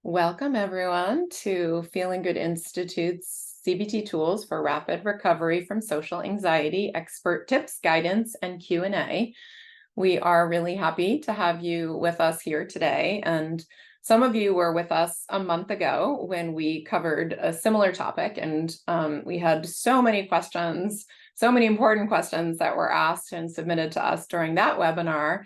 Welcome, everyone, to Feeling Good Institute's CBT Tools for Rapid Recovery from Social Anxiety, expert tips, guidance, and Q&A. We are really happy to have you with us here today. And some of you were with us a month ago when we covered a similar topic, and we had so many questions, so many important questions that were asked and submitted to us during that webinar.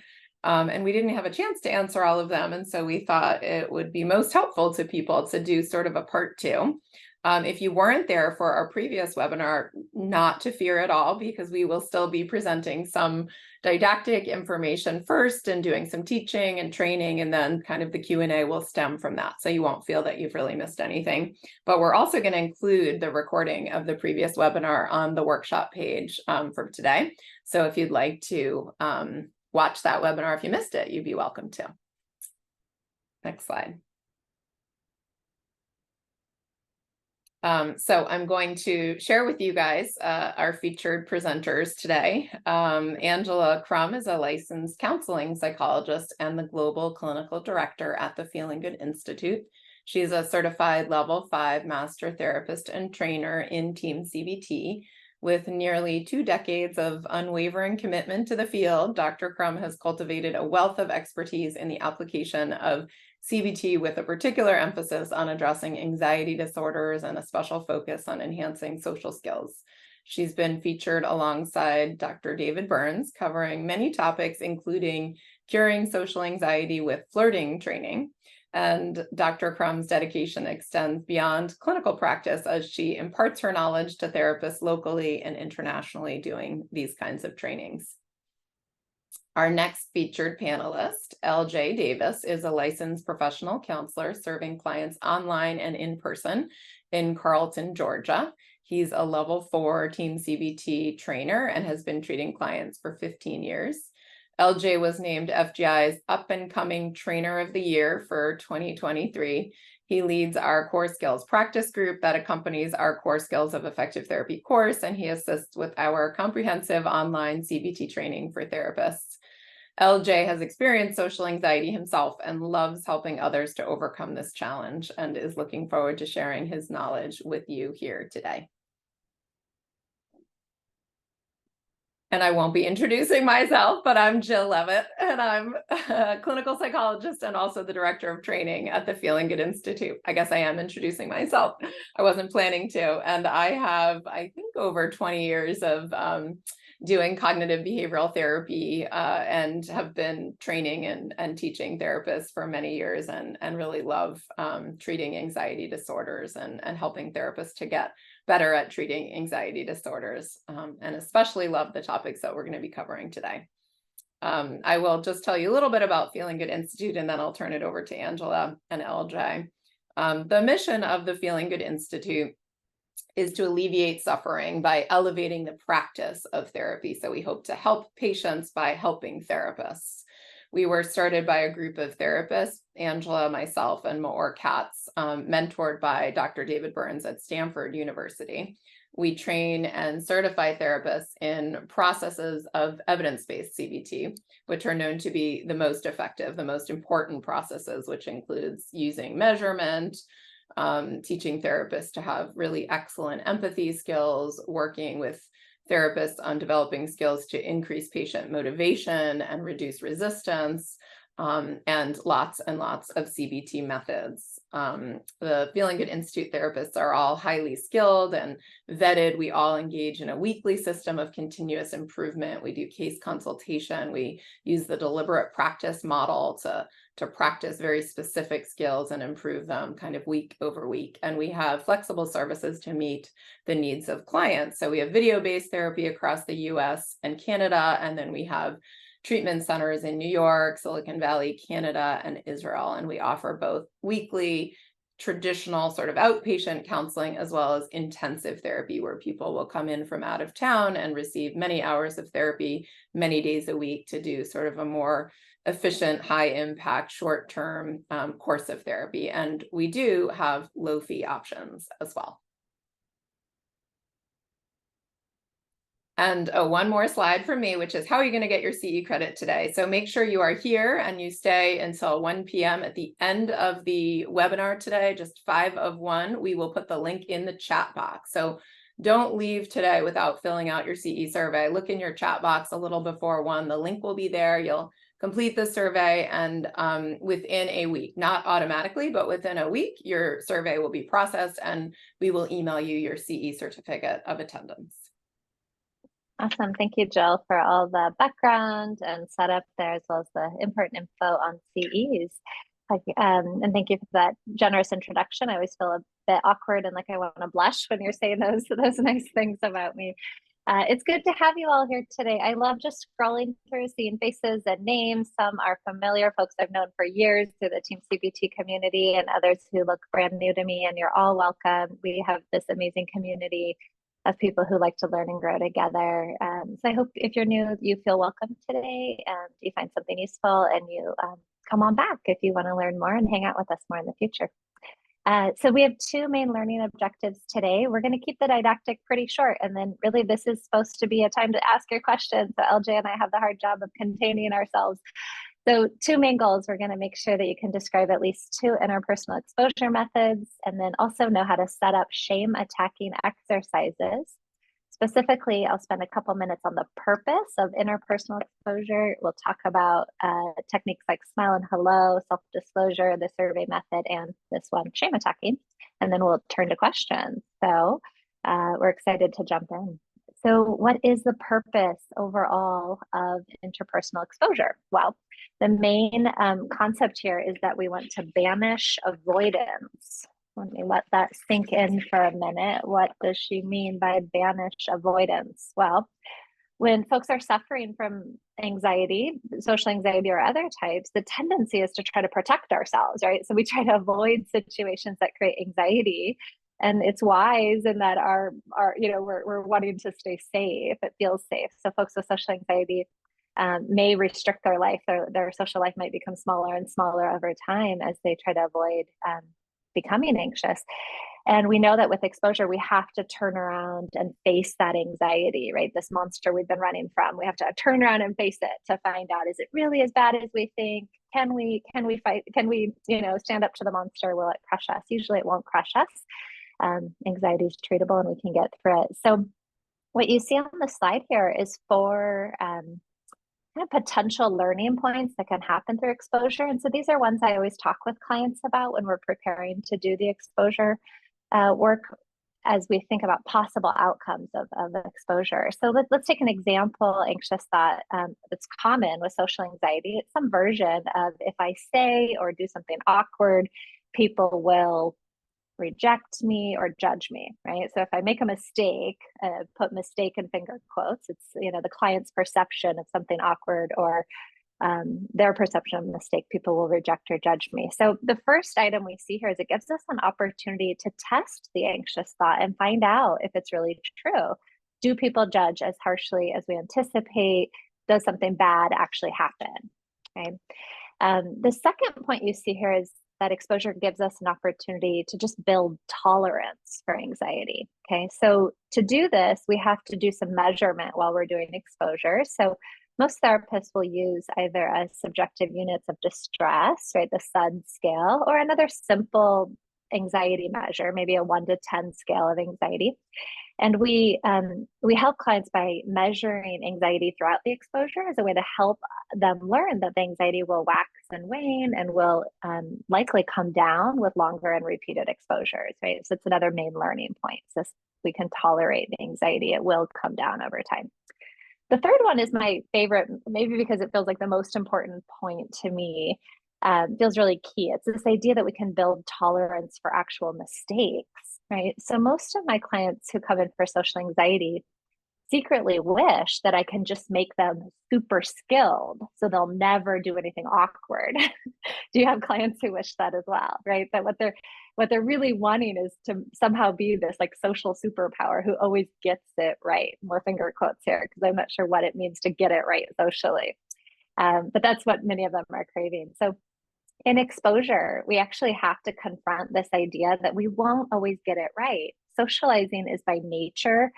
And we didn't have a chance to answer all of them. And so we thought it would be most helpful to people to do sort of a part two. If you weren't there for our previous webinar, not to fear at all, because we will still be presenting some didactic information first and doing some teaching and training, and then kind of the Q&A will stem from that. So you won't feel that you've really missed anything. But we're also going to include the recording of the previous webinar on the workshop page for today. So if you'd like to watch that webinar, if you missed it, you'd be welcome to. Next slide. So I'm going to share with you guys our featured presenters today. Angela Krumm is a licensed counseling psychologist and the global clinical director at the Feeling Good Institute. She's a certified level 5 master therapist and trainer in Team CBT. With nearly 2 decades of unwavering commitment to the field, Dr. Krumm has cultivated a wealth of expertise in the application of CBT, with a particular emphasis on addressing anxiety disorders and a special focus on enhancing social skills. She's been featured alongside Dr. David Burns, covering many topics, including curing social anxiety with flirting training. And Dr. Krumm's dedication extends beyond clinical practice as she imparts her knowledge to therapists locally and internationally doing these kinds of trainings. Our next featured panelist, LJ Davis, is a licensed professional counselor serving clients online and in person in Carlton, Georgia. He's a level 4 Team CBT trainer and has been treating clients for 15 years. LJ was named FGI's Up and Coming Trainer of the Year for 2023. He leads our Core Skills practice group that accompanies our Core Skills of Effective Therapy course, and he assists with our comprehensive online CBT training for therapists. LJ has experienced social anxiety himself and loves helping others to overcome this challenge and is looking forward to sharing his knowledge with you here today. And I won't be introducing myself, but I'm Jill Levitt, and I'm a clinical psychologist and also the director of training at the Feeling Good Institute. I guess I am introducing myself. I wasn't planning to. And I have, I think, over 20 years of doing cognitive behavioral therapy and have been training and teaching therapists for many years, and really love treating anxiety disorders and helping therapists to get better at treating anxiety disorders, and especially love the topics that we're going to be covering today. I will just tell you a little bit about Feeling Good Institute, and then I'll turn it over to Angela and LJ. The mission of the Feeling Good Institute is to alleviate suffering by elevating the practice of therapy. So we hope to help patients by helping therapists. We were started by a group of therapists, Angela, myself, and Maor Katz, mentored by Dr. David Burns at Stanford University. We train and certify therapists in processes of evidence-based CBT, which are known to be the most effective, the most important processes, which includes using measurement, teaching therapists to have really excellent empathy skills, working with therapists on developing skills to increase patient motivation and reduce resistance, and lots of CBT methods. The Feeling Good Institute therapists are all highly skilled and vetted. We all engage in a weekly system of continuous improvement. We do case consultation. We use the deliberate practice model to practice very specific skills and improve them kind of week over week. And we have flexible services to meet the needs of clients. So we have video-based therapy across the US and Canada, and then we have treatment centers in New York, Silicon Valley, Canada, and Israel. And we offer both weekly traditional sort of outpatient counseling as well as intensive therapy, where people will come in from out of town and receive many hours of therapy, many days a week, to do sort of a more efficient, high impact, short-term course of therapy. And we do have low fee options as well. And one more slide from me, which is how are you going to get your CE credit today? So make sure you are here and you stay until 1 p.m. at the end of the webinar today, just 5 of 1. We will put the link in the chat box. So don't leave today without filling out your CE survey. Look in your chat box a little before 1. The link will be there. You'll complete the survey, and within a week, not automatically, but within a week, your survey will be processed and we will email you your CE certificate of attendance. Awesome. Thank you, Jill, for all the background and setup there, as well as the important info on CEs. And thank you for that generous introduction. I always feel a bit awkward and like I want to blush when you're saying those nice things about me. It's good to have you all here today. I love just scrolling through, seeing faces and names. Some are familiar, folks I've known for years through the Team CBT community, and others who look brand new to me, and you're all welcome. We have this amazing community of people who like to learn and grow together. So I hope if you're new, you feel welcome today and you find something useful, and you come on back if you want to learn more and hang out with us more in the future. So we have 2 main learning objectives today. We're going to keep the didactic pretty short, and then really this is supposed to be a time to ask your questions. So LJ and I have the hard job of containing ourselves. So 2 main goals. We're going to make sure that you can describe at least 2 interpersonal exposure methods, and then also know how to set up shame attacking exercises. Specifically, I'll spend a couple minutes on the purpose of interpersonal exposure. We'll talk about techniques like smile and hello, self-disclosure, the survey method, and this one, shame attacking. And then we'll turn to questions. So we're excited to jump in. So what is the purpose overall of interpersonal exposure? Well, the main concept here is that we want to banish avoidance. Let me let that sink in for a minute. What does she mean by banish avoidance? Well, when folks are suffering from anxiety, social anxiety or other types, the tendency is to try to protect ourselves, right? So we try to avoid situations that create anxiety. And it's wise in that we're wanting to stay safe. It feels safe. So folks with social anxiety may restrict their life. Their social life might become smaller and smaller over time as they try to avoid becoming anxious. And we know that with exposure, we have to turn around and face that anxiety, right? This monster we've been running from. We have to turn around and face it to find out, is it really as bad as we think? Can we fight? Can we, stand up to the monster? Will it crush us? Usually it won't crush us. Anxiety is treatable and we can get through it. So what you see on the slide here is 4 kind of potential learning points that can happen through exposure. And so these are ones I always talk with clients about when we're preparing to do the exposure work as we think about possible outcomes of exposure. So let's take an example, anxious thought that's common with social anxiety. It's some version of if I say or do something awkward, people will reject me or judge me, right? So if I make a mistake, put mistake in finger quotes, it's, the client's perception of something awkward or their perception of mistake, people will reject or judge me. So the first item we see here is it gives us an opportunity to test the anxious thought and find out if it's really true. Do people judge as harshly as we anticipate? Does something bad actually happen? Okay. The second point you see here is that exposure gives us an opportunity to just build tolerance for anxiety. Okay, so to do this, we have to do some measurement while we're doing exposure. So most therapists will use either a subjective units of distress, right, the SUD scale, or another simple anxiety measure, maybe a 1 to 10 scale of anxiety. And we help clients by measuring anxiety throughout the exposure as a way to help them learn that the anxiety will wax and wane and will likely come down with longer and repeated exposures, right? So it's another main learning point. So we can tolerate the anxiety, it will come down over time. The third one is my favorite, maybe because it feels like the most important point to me. Feels really key. It's this idea that we can build tolerance for actual mistakes, right? So most of my clients who come in for social anxiety secretly wish that I can just make them super skilled so they'll never do anything awkward. Do you have clients who wish that as well, right? That what they're really wanting is to somehow be this like social superpower who always gets it right. More finger quotes here, because I'm not sure what it means to get it right socially. But that's what many of them are craving. So in exposure, we actually have to confront this idea that we won't always get it right. Socializing is by nature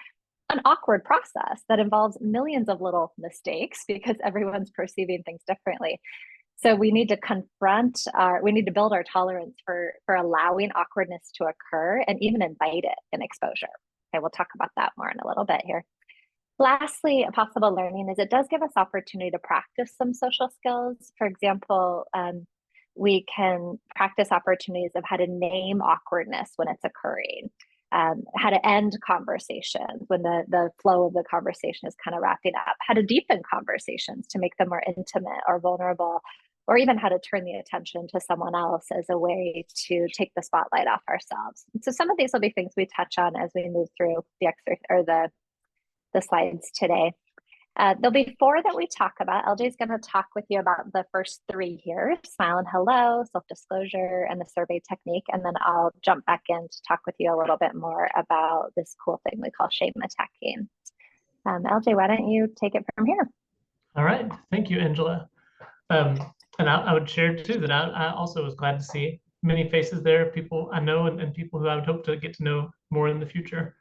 an awkward process that involves millions of little mistakes because everyone's perceiving things differently. So we need to we need to build our tolerance for allowing awkwardness to occur and even invite it in exposure. Okay, we'll talk about that more in a little bit here. Lastly, a possible learning is it does give us opportunity to practice some social skills. For example, we can practice opportunities of how to name awkwardness when it's occurring, how to end conversations when the flow of the conversation is kind of wrapping up, how to deepen conversations to make them more intimate or vulnerable, or even how to turn the attention to someone else as a way to take the spotlight off ourselves. So some of these will be things we touch on as we move through the exercise or the slides today. There'll be 4 that we talk about. LJ is going to talk with you about the first 3 here: smile and hello, self-disclosure, and the survey technique. And then I'll jump back in to talk with you a little bit more about this cool thing we call shame attacking. LJ, why don't you take it from here? All right. Thank you, Angela. And I would share too that I also was glad to see many faces there, people I know and people who I would hope to get to know more in the future.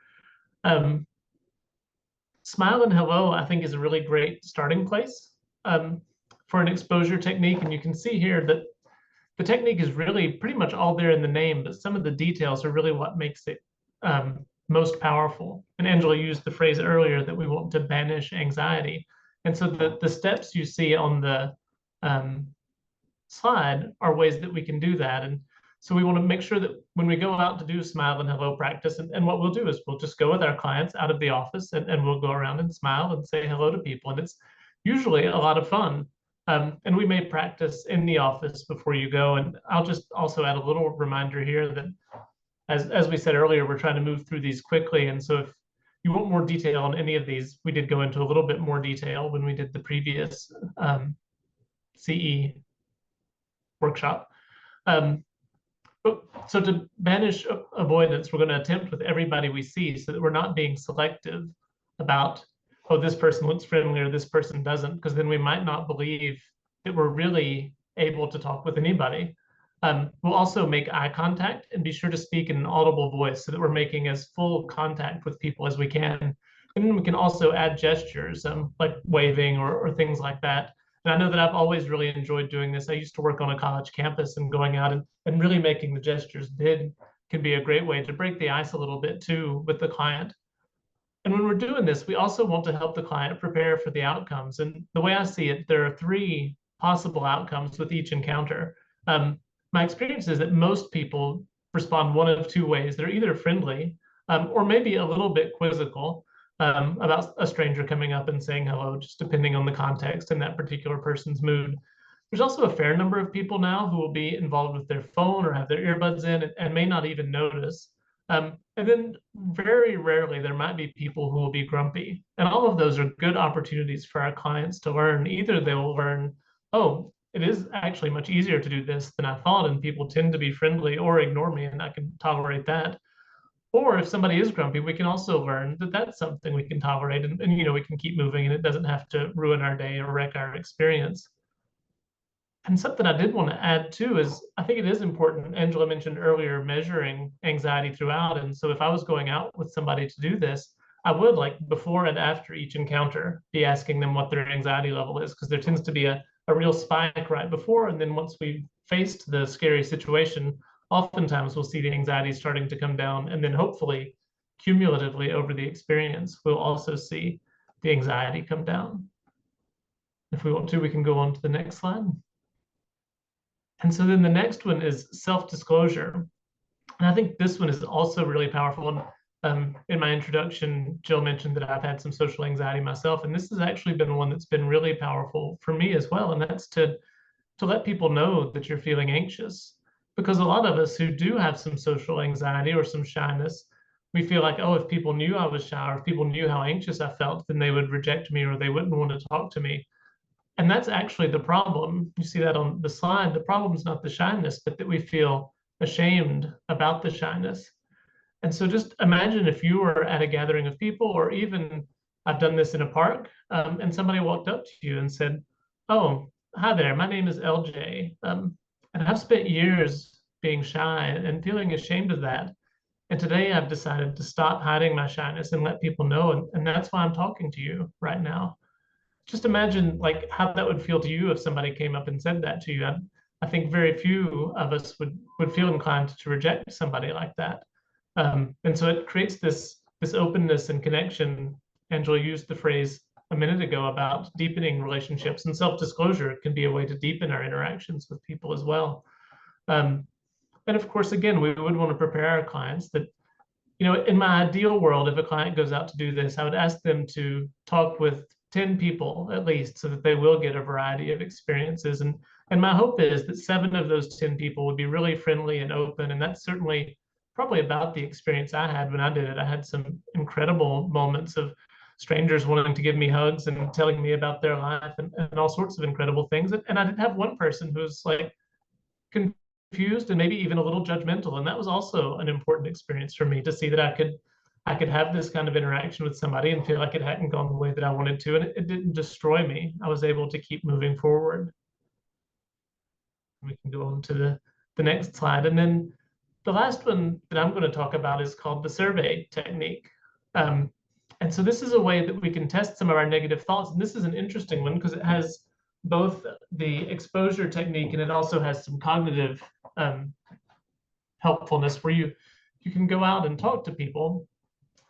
Smile and hello, I think, is a really great starting place for an exposure technique. And you can see here that the technique is really pretty much all there in the name, but some of the details are really what makes it most powerful. And Angela used the phrase earlier that we want to banish anxiety. And so the steps you see on the slide are ways that we can do that. And so we want to make sure that when we go out to do smile and hello practice, and what we'll do is we'll just go with our clients out of the office and we'll go around and smile and say hello to people. And it's usually a lot of fun. And we may practice in the office before you go. And I'll just also add a little reminder here that as we said earlier, we're trying to move through these quickly. And so if you want more detail on any of these, we did go into a little bit more detail when we did the previous CE workshop. So to banish avoidance, we're going to attempt with everybody we see so that we're not being selective about, oh, this person looks friendly or this person doesn't, because then we might not believe that we're really able to talk with anybody. We'll also make eye contact and be sure to speak in an audible voice so that we're making as full contact with people as we can. And then we can also add gestures like waving or things like that. And I know that I've always really enjoyed doing this. I used to work on a college campus, and going out and really making the gestures big can be a great way to break the ice a little bit too with the client. And when we're doing this, we also want to help the client prepare for the outcomes. And the way I see it, there are 3 possible outcomes with each encounter. My experience is that most people respond one of 2 ways. They're either friendly or maybe a little bit quizzical about a stranger coming up and saying hello, just depending on the context and that particular person's mood. There's also a fair number of people now who will be involved with their phone or have their earbuds in and may not even notice. And then very rarely there might be people who will be grumpy. And all of those are good opportunities for our clients to learn. Either they will learn, oh, it is actually much easier to do this than I thought, and people tend to be friendly or ignore me, and I can tolerate that. Or if somebody is grumpy, we can also learn that that's something we can tolerate, and we can keep moving, and it doesn't have to ruin our day or wreck our experience. And something I did want to add too is I think it is important. Angela mentioned earlier measuring anxiety throughout. And so if I was going out with somebody to do this, I would, like, before and after each encounter, be asking them what their anxiety level is, because there tends to be a real spike right before. And then once we've faced the scary situation, oftentimes we'll see the anxiety starting to come down. And then hopefully, cumulatively over the experience, we'll also see the anxiety come down. If we want to, we can go on to the next slide. And so then the next one is self-disclosure. And I think this one is also really powerful. And in my introduction, Jill mentioned that I've had some social anxiety myself. And this has actually been one that's been really powerful for me as well. And that's to let people know that you're feeling anxious. Because a lot of us who do have some social anxiety or some shyness, we feel like, oh, if people knew I was shy or if people knew how anxious I felt, then they would reject me or they wouldn't want to talk to me. And that's actually the problem. You see that on the slide. The problem is not the shyness, but that we feel ashamed about the shyness. And so just imagine if you were at a gathering of people, or even I've done this in a park, and somebody walked up to you and said, oh, hi there, my name is LJ. And I've spent years being shy and feeling ashamed of that. And today I've decided to stop hiding my shyness and let people know. And that's why I'm talking to you right now. Just imagine like how that would feel to you if somebody came up and said that to you. I think very few of us would feel inclined to reject somebody like that. And so it creates this openness and connection. Angela used the phrase a minute ago about deepening relationships, and self-disclosure can be a way to deepen our interactions with people as well. And of course, again, we would want to prepare our clients that, you know, in my ideal world, if a client goes out to do this, I would ask them to talk with 10 people at least so that they will get a variety of experiences. And my hope is that 7 of those 10 people would be really friendly and open. And that's certainly probably about the experience I had when I did it. I had some incredible moments of strangers wanting to give me hugs and telling me about their life and all sorts of incredible things. And I did have one person who was like confused and maybe even a little judgmental. And that was also an important experience for me to see that I could have this kind of interaction with somebody and feel like it hadn't gone the way that I wanted to, and it didn't destroy me. I was able to keep moving forward. We can go on to the next slide. And then the last one that I'm going to talk about is called the survey technique. And so this is a way that we can test some of our negative thoughts. And this is an interesting one because it has both the exposure technique and it also has some cognitive helpfulness where you can go out and talk to people.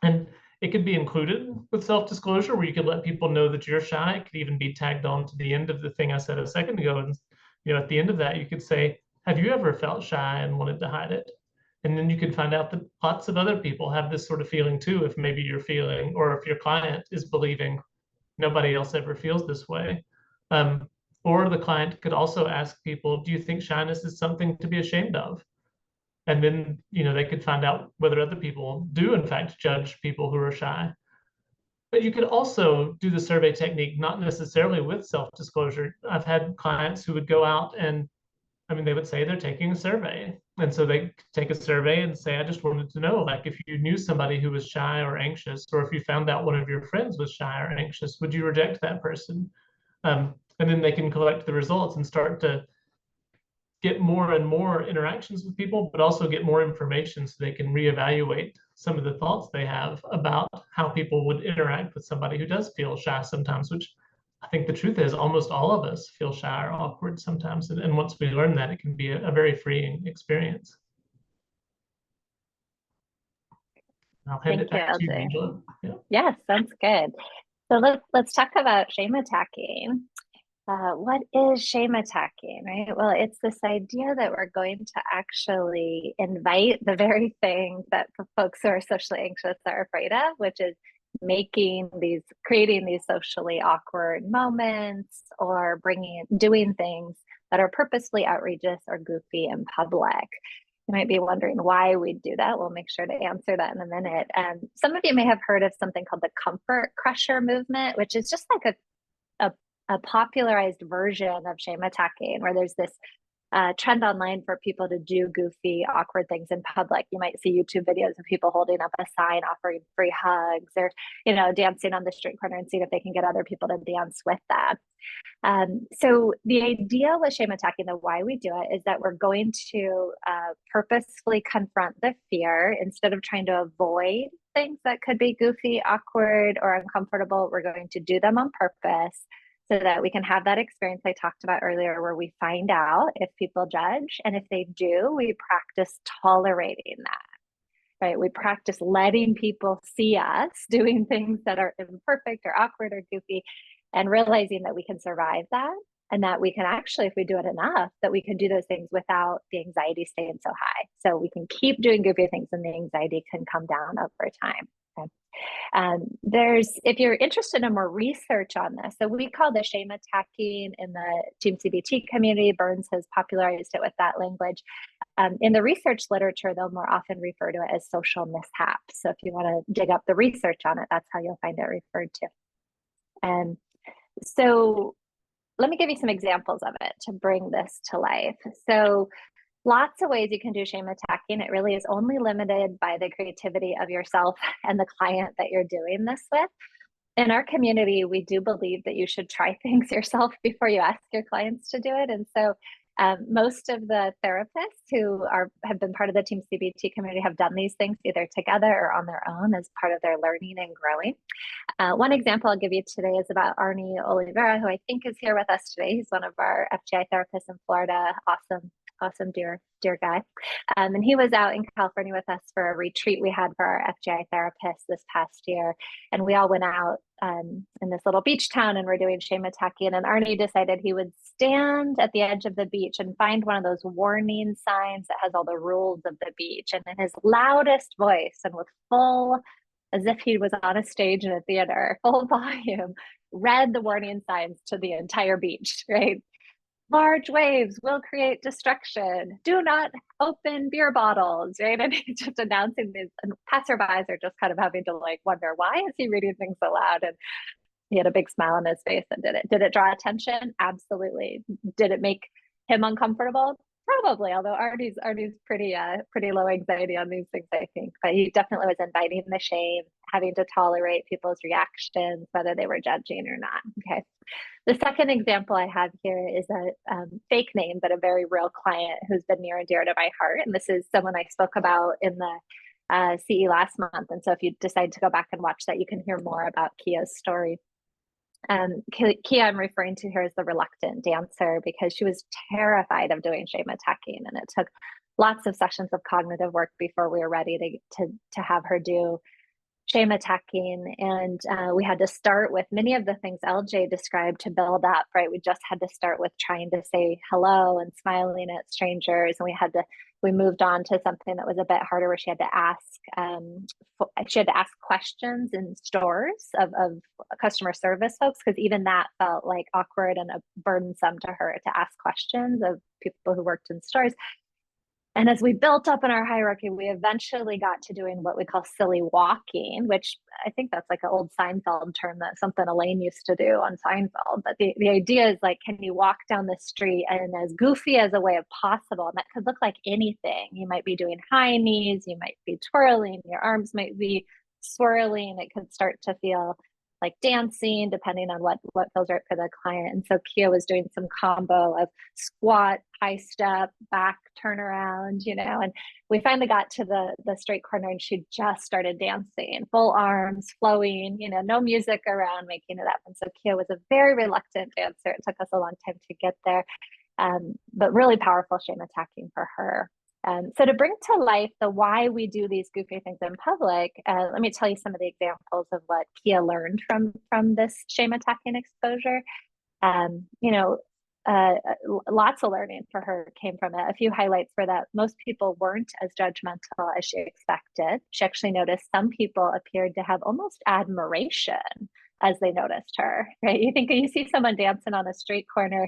And it could be included with self-disclosure where you could let people know that you're shy. It could even be tagged on to the end of the thing I said a second ago. And you know, at the end of that, you could say, have you ever felt shy and wanted to hide it? And then you could find out that lots of other people have this sort of feeling too, if maybe you're feeling, or if your client is believing nobody else ever feels this way. Or the client could also ask people, do you think shyness is something to be ashamed of? And then, you know, they could find out whether other people do in fact judge people who are shy. But you could also do the survey technique, not necessarily with self-disclosure. I've had clients who would go out and, I mean, they would say they're taking a survey. And so they take a survey and say, I just wanted to know, like, if you knew somebody who was shy or anxious, or if you found out one of your friends was shy or anxious, would you reject that person? And then they can collect the results and start to get more and more interactions with people, but also get more information so they can reevaluate some of the thoughts they have about how people would interact with somebody who does feel shy sometimes, which I think the truth is almost all of us feel shy or awkward sometimes. And once we learn that, it can be a very freeing experience. I'll hand it back to you, Angela. Yeah. Yes, sounds good. So let's talk about shame attacking. What is shame attacking, right? Well, it's this idea that we're going to actually invite the very thing that folks who are socially anxious are afraid of, which is creating these socially awkward moments or doing things that are purposefully outrageous or goofy in public. You might be wondering why we do that. We'll make sure to answer that in a minute. Some of you may have heard of something called the comfort crusher movement, which is just like a popularized version of shame attacking, where there's this trend online for people to do goofy, awkward things in public. You might see YouTube videos of people holding up a sign offering free hugs, or, you know, dancing on the street corner and seeing if they can get other people to dance with them. So the idea with shame attacking, the why we do it, is that we're going to purposefully confront the fear instead of trying to avoid things that could be goofy, awkward, or uncomfortable. We're going to do them on purpose so that we can have that experience I talked about earlier, where we find out if people judge, and if they do, we practice tolerating that, right? We practice letting people see us doing things that are imperfect or awkward or goofy, and realizing that we can survive that, and that we can actually, if we do it enough, that we can do those things without the anxiety staying so high. So we can keep doing goofy things and the anxiety can come down over time. Okay. If you're interested in more research on this, so we call this shame attacking in the Team CBT community. Burns has popularized it with that language. In the research literature, they'll more often refer to it as social mishaps. So if you want to dig up the research on it, that's how you'll find it referred to. So let me give you some examples of it to bring this to life. So lots of ways you can do shame attacking. It really is only limited by the creativity of yourself and the client that you're doing this with. In our community, we do believe that you should try things yourself before you ask your clients to do it. And so Most of the therapists who have been part of the Team CBT community have done these things either together or on their own as part of their learning and growing. One example I'll give you today is about Arnie Oliveira, who I think is here with us today. He's one of our FGI therapists in Florida. Awesome, dear guy. And he was out in California with us for a retreat we had for our FGI therapists this past year. And we all went out in this little beach town and we're doing shame attacking. And Arnie decided he would stand at the edge of the beach and find one of those warning signs that has all the rules of the beach. And in his loudest voice and with full, as if he was on a stage in a theater, full volume, read the warning signs to the entire beach, right? Large waves will create destruction. Do not open beer bottles, right? And he's just announcing these, and passerbys are just kind of having to like wonder, why is he reading things so loud? And he had a big smile on his face and did it draw attention? Absolutely. Did it make him uncomfortable? Probably, although Artie's pretty low anxiety on these things, I think. But he definitely was inviting the shame, having to tolerate people's reactions, whether they were judging or not. Okay. The second example I have here is a fake name, but a very real client who's been near and dear to my heart. And this is someone I spoke about in the CE last month. And so if you decide to go back and watch that, you can hear more about Kia's story. Kia I'm referring to here as the reluctant dancer because she was terrified of doing shame attacking, and it took lots of sessions of cognitive work before we were ready to have her do shame attacking. And we had to start with many of the things LJ described to build up, right? We just had to start with trying to say hello and smiling at strangers, and we moved on to something that was a bit harder where she had to ask questions in stores of customer service folks, because even that felt like awkward and burdensome to her to ask questions of people who worked in stores. And as we built up in our hierarchy, we eventually got to doing what we call silly walking, which I think that's like an old Seinfeld term, that's something Elaine used to do on Seinfeld. But the idea is like, can you walk down the street and as goofy as a way of possible? And that could look like anything. You might be doing high knees, you might be twirling, your arms might be swirling. It could start to feel like dancing, depending on what feels right for the client. And so Kia was doing some combo of squat, high step, back turnaround, and we finally got to the straight corner and she just started dancing, full arms flowing, no music around making it up. And so Kia was a very reluctant dancer. It took us a long time to get there, but really powerful shame attacking for her. So to bring to life the why we do these goofy things in public, let me tell you some of the examples of what Kia learned from this shame attacking exposure. Lots of learning for her came from it. A few highlights were that most people weren't as judgmental as she expected. She actually noticed some people appeared to have almost admiration as they noticed her, right? You see someone dancing on a street corner,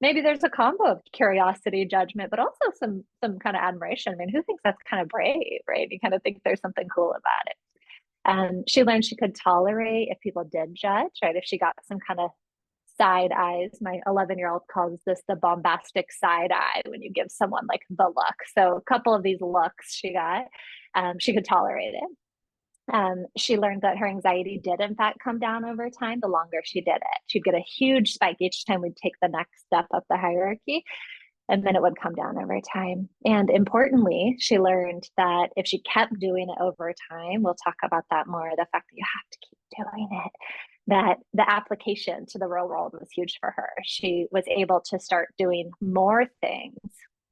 maybe there's a combo of curiosity, judgment, but also some kind of admiration. I mean, who thinks that's kind of brave, right? You kind of think there's something cool about it. She learned she could tolerate if people did judge, right? If she got some kind of side eyes, my 11-year-old calls this the bombastic side eye, when you give someone like the look. So a couple of these looks she got, she could tolerate it. She learned that her anxiety did in fact come down over time the longer she did it. She'd get a huge spike each time we'd take the next step up the hierarchy, and then it would come down over time. And importantly, she learned that if she kept doing it over time, we'll talk about that more, the fact that you have to keep doing it, that the application to the real world was huge for her. She was able to start doing more things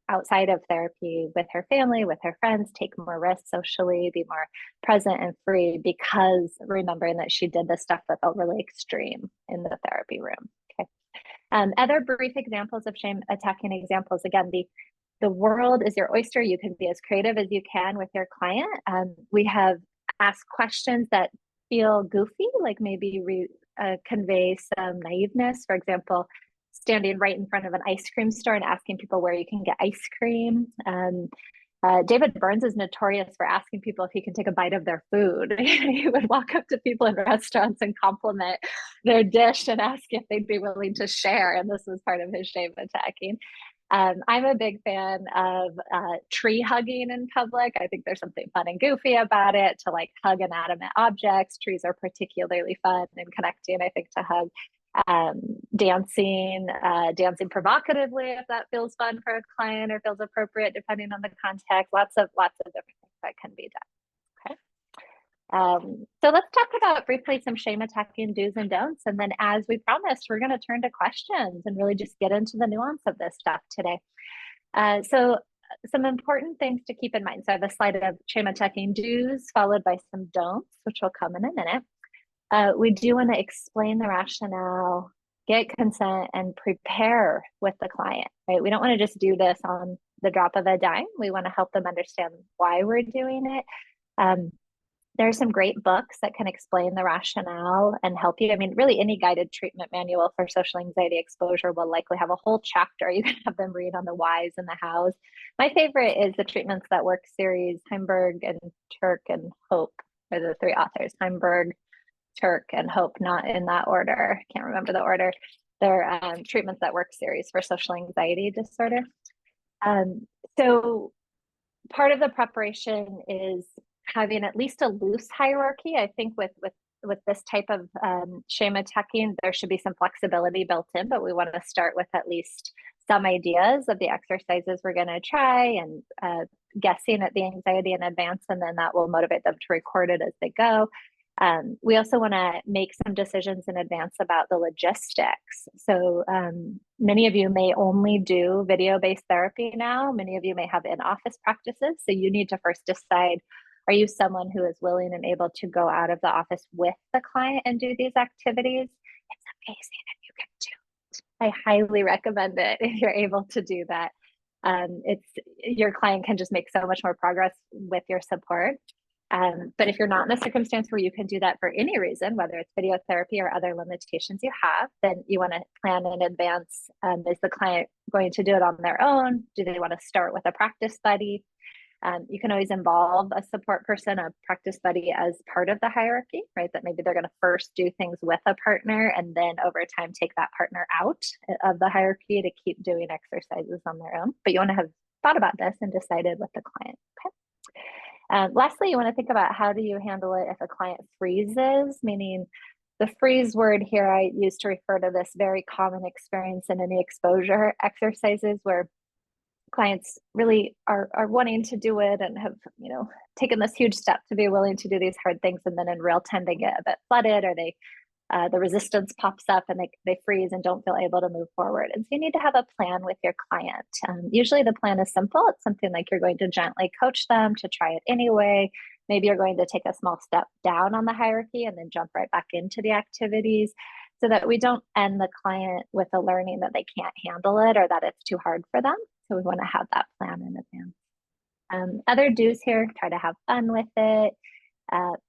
outside of therapy with her family, with her friends, take more risks socially, be more present and free, because remembering that she did the stuff that felt really extreme in the therapy room. Okay. Other brief examples of shame attacking examples. Again, the world is your oyster. You can be as creative as you can with your client. We have asked questions that feel goofy, like maybe convey some naiveness. For example, standing right in front of an ice cream store and asking people where you can get ice cream. David Burns is notorious for asking people if he can take a bite of their food. He would walk up to people in restaurants and compliment their dish and ask if they'd be willing to share. And this was part of his shame attacking. I'm a big fan of tree hugging in public. I think there's something fun and goofy about it, to like hug inanimate objects. Trees are particularly fun and connecting, I think, to hug. dancing, dancing provocatively if that feels fun for a client or feels appropriate depending on the context. Lots of different things that can be done. Okay. So let's talk about briefly some shame attacking do's and don'ts. And then as we promised, we're going to turn to questions and really just get into the nuance of this stuff today. So some important things to keep in mind. So I have a slide of shame attacking do's followed by some don'ts, which will come in a minute. We do want to explain the rationale, get consent, and prepare with the client, right? We don't want to just do this on the drop of a dime. We want to help them understand why we're doing it. There are some great books that can explain the rationale and help you. I mean, really any guided treatment manual for social anxiety exposure will likely have a whole chapter. You can have them read on the whys and the hows. My favorite is the Treatments That Work series. Heimberg and Turk and Hope are the three authors. Heimberg, Turk, and Hope, not in that order. Can't remember the order. They're Treatments That Work series for social anxiety disorder. So part of the preparation is having at least a loose hierarchy. I think with this type of shame attacking, there should be some flexibility built in, but we want to start with at least some ideas of the exercises we're going to try and guessing at the anxiety in advance, and then that will motivate them to record it as they go. We also want to make some decisions in advance about the logistics. So many of you may only do video-based therapy now. Many of you may have in-office practices. So you need to first decide, are you someone who is willing and able to go out of the office with the client and do these activities? It's amazing if you can do it. I highly recommend it if you're able to do that. Your client can just make so much more progress with your support. But if you're not in a circumstance where you can do that for any reason, whether it's video therapy or other limitations you have, then you want to plan in advance. Is the client going to do it on their own? Do they want to start with a practice buddy? You can always involve a support person, a practice buddy, as part of the hierarchy, right? That maybe they're going to first do things with a partner and then over time take that partner out of the hierarchy to keep doing exercises on their own. But you want to have thought about this and decided with the client. Okay. Lastly, you want to think about how do you handle it if a client freezes, meaning the freeze word here I use to refer to this very common experience in any exposure exercises where clients really are wanting to do it and have, taken this huge step to be willing to do these hard things. And then in real time, they get a bit flooded or the resistance pops up and they freeze and don't feel able to move forward. And so you need to have a plan with your client. Usually the plan is simple. It's something like you're going to gently coach them to try it anyway. Maybe you're going to take a small step down on the hierarchy and then jump right back into the activities so that we don't end the client with a learning that they can't handle it or that it's too hard for them. So we want to have that plan in advance. Other do's here, try to have fun with it.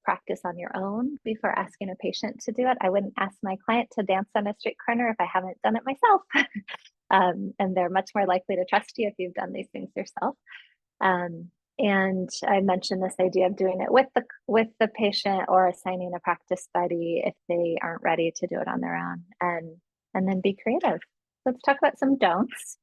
Practice on your own before asking a patient to do it. I wouldn't ask my client to dance on a street corner if I haven't done it myself. And they're much more likely to trust you if you've done these things yourself. And I mentioned this idea of doing it with the patient or assigning a practice buddy if they aren't ready to do it on their own, and then be creative. Let's talk about some don'ts.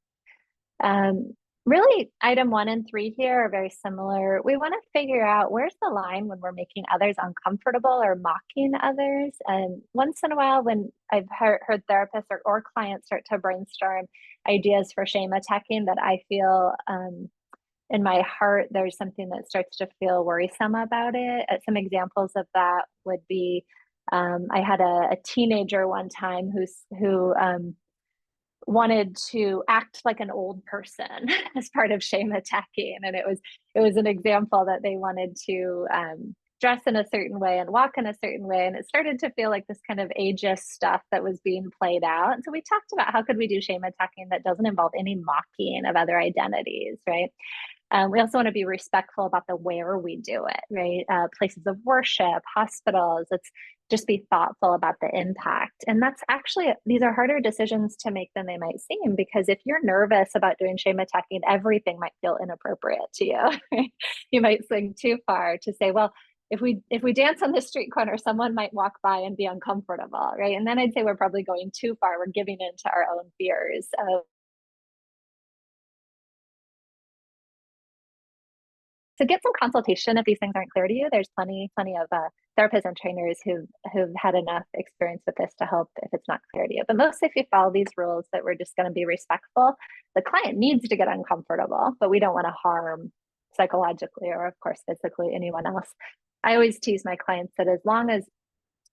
Really, item 1 and 3 here are very similar. We want to figure out where's the line when we're making others uncomfortable or mocking others. And once in a while, when I've heard therapists or clients start to brainstorm ideas for shame attacking that I feel in my heart, there's something that starts to feel worrisome about it. Some examples of that would be, I had a teenager one time who wanted to act like an old person as part of shame attacking. And it was an example that they wanted to dress in a certain way and walk in a certain way. And it started to feel like this kind of ageist stuff that was being played out. And so we talked about how could we do shame attacking that doesn't involve any mocking of other identities, right? We also want to be respectful about the where we do it, right? Places of worship, hospitals. Let's just be thoughtful about the impact. And that's actually, these are harder decisions to make than they might seem, because if you're nervous about doing shame attacking, everything might feel inappropriate to you. Right? You might swing too far to say, well, if we dance on the street corner, someone might walk by and be uncomfortable, right? And then I'd say we're probably going too far. We're giving in to our own fears of So get some consultation if these things aren't clear to you. There's plenty of therapists and trainers who've had enough experience with this to help if it's not clear to you. But mostly if you follow these rules that we're just going to be respectful, the client needs to get uncomfortable, but we don't want to harm psychologically or of course physically anyone else. I always tease my clients that as long as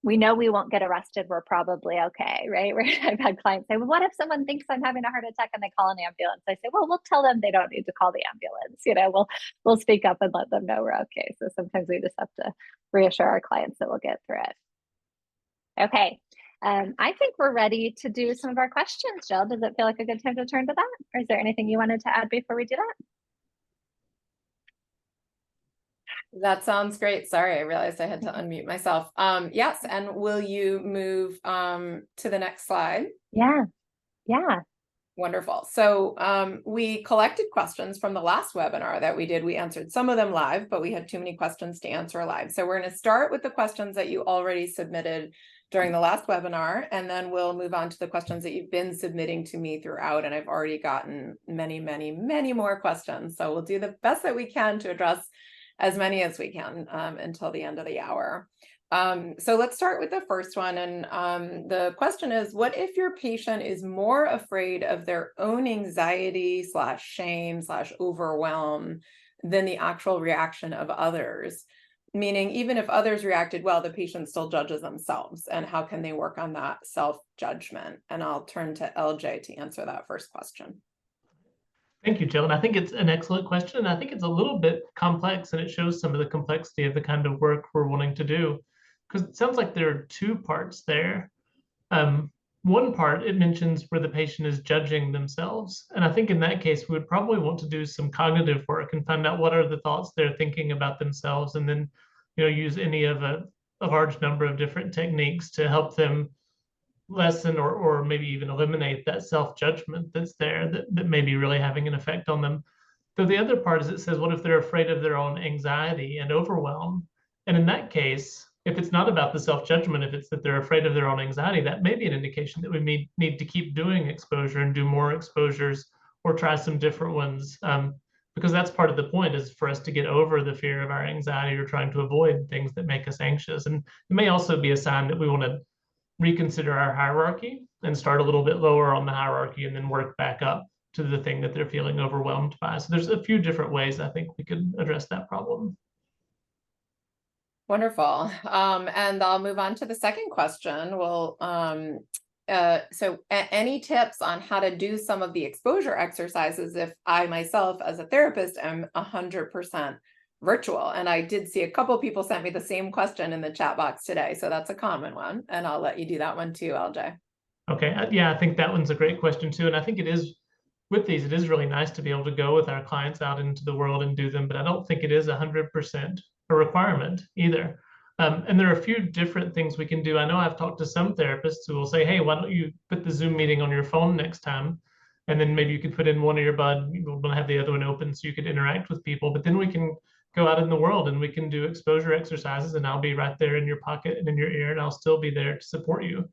we know we won't get arrested, we're probably okay, right? I've had clients say, well, what if someone thinks I'm having a heart attack and they call an ambulance? I say, well, we'll tell them they don't need to call the ambulance. You know, we'll speak up and let them know we're okay. So sometimes we just have to reassure our clients that we'll get through it. Okay. I think we're ready to do some of our questions. Jill, does it feel like a good time to turn to that? Or is there anything you wanted to add before we do that? That sounds great. Sorry, I realized I had to unmute myself. Yes, and will you move to the next slide? Yeah. Wonderful. So we collected questions from the last webinar that we did. We answered some of them live, but we had too many questions to answer live. So we're going to start with the questions that you already submitted during the last webinar, and then we'll move on to the questions that you've been submitting to me throughout. And I've already gotten many, many, many more questions. So we'll do the best that we can to address as many as we can until the end of the hour. So let's start with the first one. And the question is, what if your patient is more afraid of their own anxiety / shame / overwhelm than the actual reaction of others? Meaning, even if others reacted well, the patient still judges themselves. And how can they work on that self-judgment? And I'll turn to LJ to answer that first question. Thank you, Jill. And I think it's an excellent question. I think it's a little bit complex, and it shows some of the complexity of the kind of work we're wanting to do. Because it sounds like there are two parts there. One part, it mentions where the patient is judging themselves. And I think in that case, we would probably want to do some cognitive work and find out what are the thoughts they're thinking about themselves, and then, use any of a large number of different techniques to help them lessen or maybe even eliminate that self-judgment that's there that may be really having an effect on them. So the other part is it says, what if they're afraid of their own anxiety and overwhelm? And in that case, if it's not about the self-judgment, if it's that they're afraid of their own anxiety, that may be an indication that we need to keep doing exposure and do more exposures or try some different ones. Because that's part of the point, is for us to get over the fear of our anxiety or trying to avoid things that make us anxious. And it may also be a sign that we want to reconsider our hierarchy and start a little bit lower on the hierarchy and then work back up to the thing that they're feeling overwhelmed by. So there's a few different ways I think we could address that problem. Wonderful. And I'll move on to the second question. Well, so any tips on how to do some of the exposure exercises if I myself as a therapist am 100% virtual? And I did see a couple people sent me the same question in the chat box today. So that's a common one. And I'll let you do that one too, LJ. Okay. Yeah, I think that one's a great question too. And I think it is, with these, it is really nice to be able to go with our clients out into the world and do them, but I don't think it is 100% a requirement either. And there are a few different things we can do. I know I've talked to some therapists who will say, hey, why don't you put the Zoom meeting on your phone next time? And then maybe you could put in one earbud, we'll have the other one open so you could interact with people. But then we can go out in the world and we can do exposure exercises, and I'll be right there in your pocket and in your ear, and I'll still be there to support you.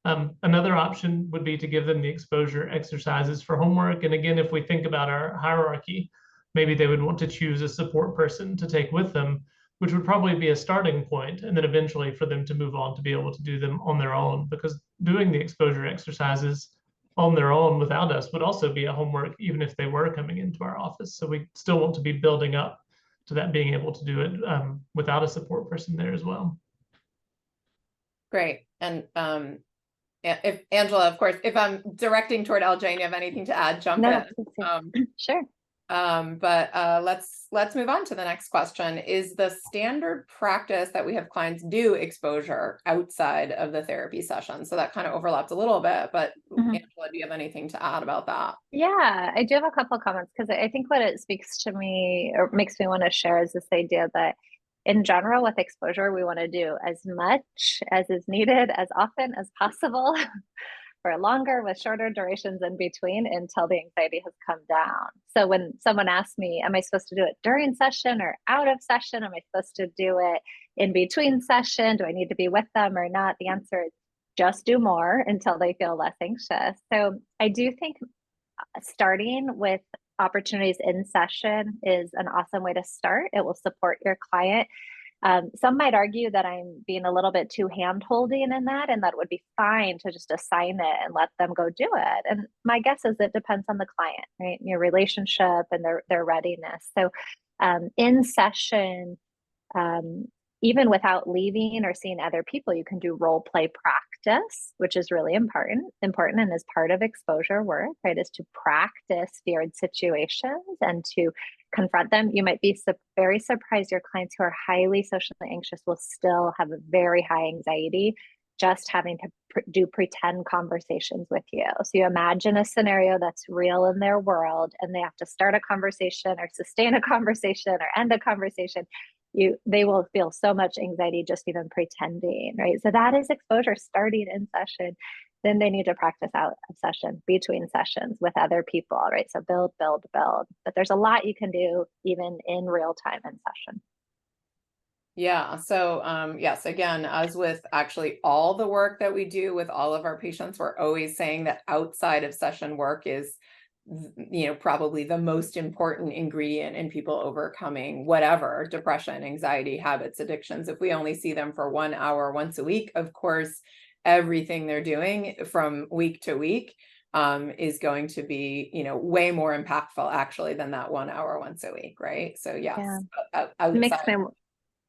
Another option would be to give them the exposure exercises for homework. And again, if we think about our hierarchy, maybe they would want to choose a support person to take with them, which would probably be a starting point, and then eventually for them to move on to be able to do them on their own, because doing the exposure exercises on their own without us would also be a homework, even if they were coming into our office. So we still want to be building up to that, being able to do it without a support person there as well. Great. And if Angela, of course, if I'm directing toward LJ and you have anything to add, jump in. Sure. But let's move on to the next question. Is the standard practice that we have clients do exposure outside of the therapy session? So that kind of overlaps a little bit, but Angela, do you have anything to add about that? Yeah, I do have a couple of comments, because I think what it speaks to me or makes me want to share is this idea that in general with exposure, we want to do as much as is needed, as often as possible, for longer with shorter durations in between until the anxiety has come down. So when someone asks me, am I supposed to do it during session or out of session? Am I supposed to do it in between session? Do I need to be with them or not? The answer is just do more until they feel less anxious. So I do think starting with opportunities in session is an awesome way to start. It will support your client. Some might argue that I'm being a little bit too hand-holding in that, and that it would be fine to just assign it and let them go do it. And my guess is it depends on the client, right? Your relationship and their readiness. So in session, even without leaving or seeing other people, you can do role play practice, which is really important and is part of exposure work, right? Is to practice feared situations and to confront them. You might be very surprised your clients who are highly socially anxious will still have a very high anxiety just having to do pretend conversations with you. So you imagine a scenario that's real in their world, and they have to start a conversation or sustain a conversation or end a conversation. They will feel so much anxiety just even pretending, right? So that is exposure starting in session. Then they need to practice out of session, between sessions with other people, right? So build, build, build. But there's a lot you can do even in real time in session. Yeah. So, yes, again, as with actually all the work that we do with all of our patients, we're always saying that outside of session work is, probably the most important ingredient in people overcoming whatever depression, anxiety, habits, addictions. If we only see them for 1 hour once a week, of course, everything they're doing from week to week is going to be, way more impactful actually than that 1 hour once a week, right? So yes, Yeah. outside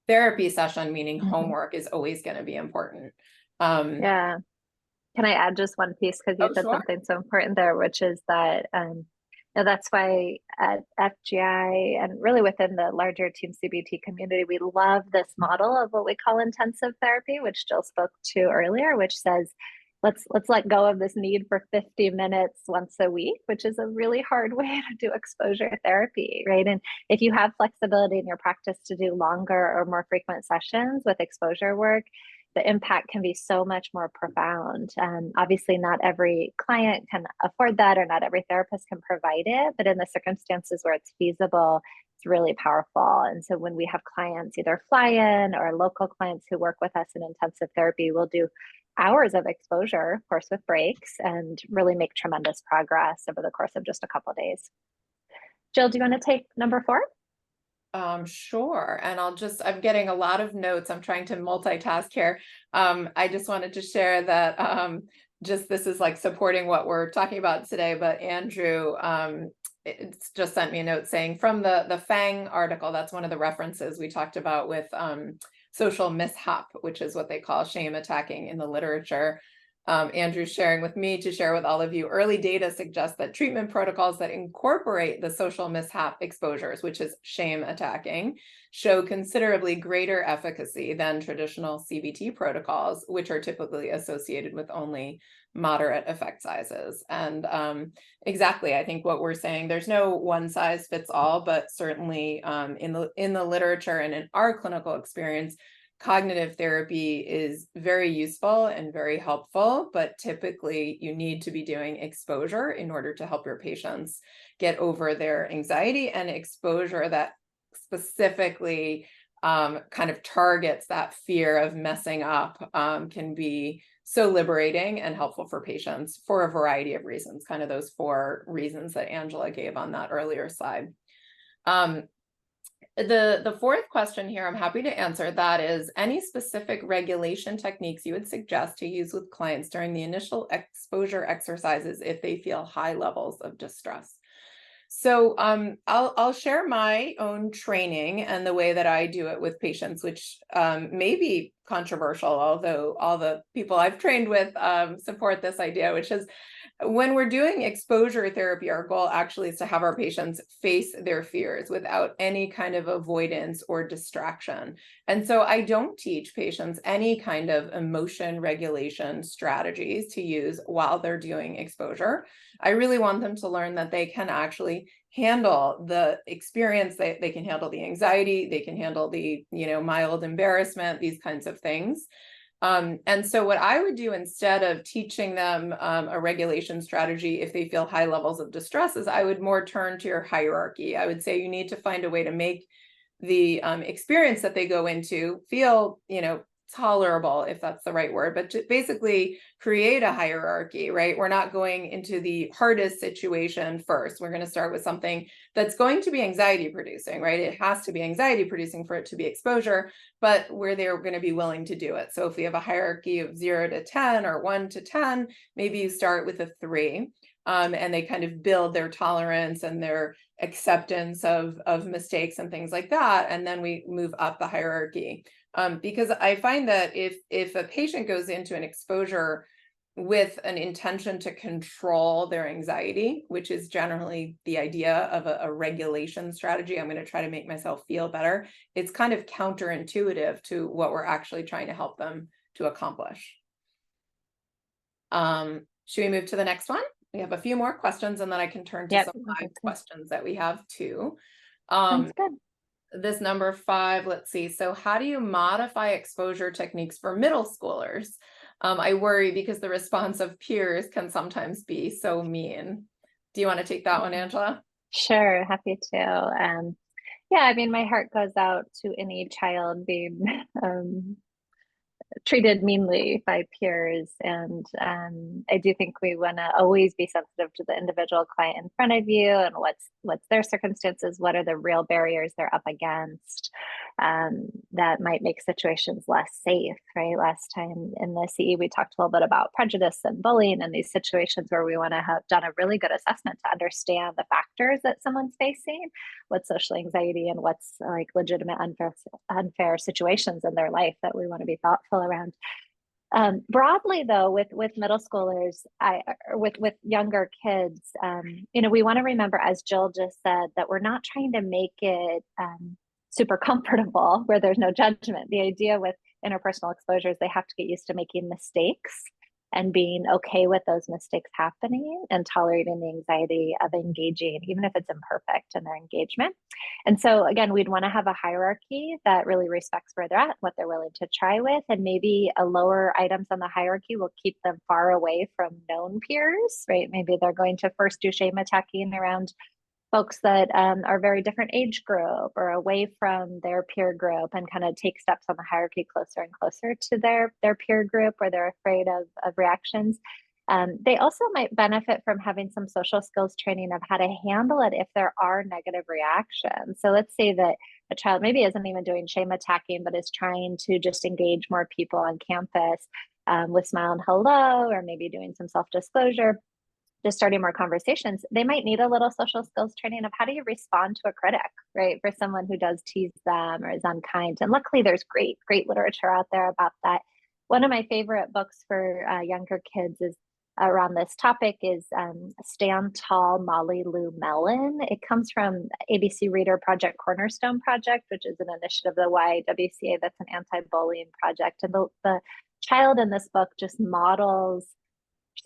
therapy session, meaning homework, is always going to be important. Yeah. Can I add just one piece? Because you said sure. something so important there, which is that that's why at FGI and really within the larger Team CBT community, we love this model of what we call intensive therapy, which Jill spoke to earlier, which says, let's let go of this need for 50 minutes once a week, which is a really hard way to do exposure therapy, right? And if you have flexibility in your practice to do longer or more frequent sessions with exposure work, the impact can be so much more profound. Obviously, not every client can afford that, or not every therapist can provide it, but in the circumstances where it's feasible, it's really powerful. And so when we have clients either fly in or local clients who work with us in intensive therapy, we'll do hours of exposure, of course, with breaks, and really make tremendous progress over the course of just a couple of days. Jill, do you want to take number 4? Sure. And I'm getting a lot of notes. I'm trying to multitask here. I just wanted to share that this is like supporting what we're talking about today, but Andrew it's just sent me a note saying from the FANG article, that's one of the references we talked about with social mishap, which is what they call shame attacking in the literature. Andrew's sharing with me to share with all of you, early data suggests that treatment protocols that incorporate the social mishap exposures, which is shame attacking, show considerably greater efficacy than traditional CBT protocols, which are typically associated with only moderate effect sizes. And exactly, I think what we're saying, there's no one size fits all, but certainly in the literature and in our clinical experience, cognitive therapy is very useful and very helpful, but typically you need to be doing exposure in order to help your patients get over their anxiety, and exposure that specifically kind of targets that fear of messing up can be so liberating and helpful for patients for a variety of reasons, kind of those 4 reasons that Angela gave on that earlier slide. The 4th question here, I'm happy to answer. That is, any specific regulation techniques you would suggest to use with clients during the initial exposure exercises if they feel high levels of distress? So I'll share my own training and the way that I do it with patients, which may be controversial, although all the people I've trained with support this idea, which is, when we're doing exposure therapy, our goal actually is to have our patients face their fears without any kind of avoidance or distraction. And so I don't teach patients any kind of emotion regulation strategies to use while they're doing exposure. I really want them to learn that they can actually handle the experience, they can handle the anxiety, they can handle the, mild embarrassment, these kinds of things. And so what I would do instead of teaching them a regulation strategy if they feel high levels of distress is I would more turn to your hierarchy. I would say you need to find a way to make the experience that they go into feel, tolerable, if that's the right word, but to basically create a hierarchy, right? We're not going into the hardest situation first. We're going to start with something that's going to be anxiety producing, right? It has to be anxiety producing for it to be exposure, but where they're going to be willing to do it. So if we have a hierarchy of 0 to 10 or 1 to 10, maybe you start with a 3. And they kind of build their tolerance and their acceptance of mistakes and things like that. And then we move up the hierarchy. Because I find that if a patient goes into an exposure with an intention to control their anxiety, which is generally the idea of a regulation strategy, I'm going to try to make myself feel better, it's kind of counterintuitive to what we're actually trying to help them to accomplish. Should we move to the next one? We have a few more questions, and then I can turn to some live questions that we have too. Sounds good. This number 5, let's see. So how do you modify exposure techniques for middle schoolers? I worry because the response of peers can sometimes be so mean. Do you want to take that one, Angela? Sure, happy to. Yeah, I mean, my heart goes out to any child being treated meanly by peers. And I do think we want to always be sensitive to the individual client in front of you and what's their circumstances, what are the real barriers they're up against that might make situations less safe, right? Last time in the CE, we talked a little bit about prejudice and bullying and these situations where we want to have done a really good assessment to understand the factors that someone's facing, what's social anxiety and what's like legitimate unfair situations in their life that we want to be thoughtful around. Broadly, though, with middle schoolers, with younger kids, we want to remember, as Jill just said, that we're not trying to make it super comfortable where there's no judgment. The idea with interpersonal exposures, they have to get used to making mistakes and being okay with those mistakes happening and tolerating the anxiety of engaging, even if it's imperfect in their engagement. And so again, we'd want to have a hierarchy that really respects where they're at, what they're willing to try with, and maybe a lower items on the hierarchy will keep them far away from known peers, right? Maybe they're going to first do shame attacking around folks that are very different age group or away from their peer group and kind of take steps on the hierarchy closer and closer to their peer group where they're afraid of reactions. They also might benefit from having some social skills training of how to handle it if there are negative reactions. So let's say that a child maybe isn't even doing shame attacking, but is trying to just engage more people on campus with smile and hello, or maybe doing some self-disclosure, just starting more conversations. They might need a little social skills training of how do you respond to a critic, right? For someone who does tease them or is unkind. And luckily there's great literature out there about that. One of my favorite books for younger kids is around this topic is Stand Tall, Molly Lou Mellon. It comes from ABC Reader Project Cornerstone Project, which is an initiative of the YWCA that's an anti-bullying project. And the child in this book just models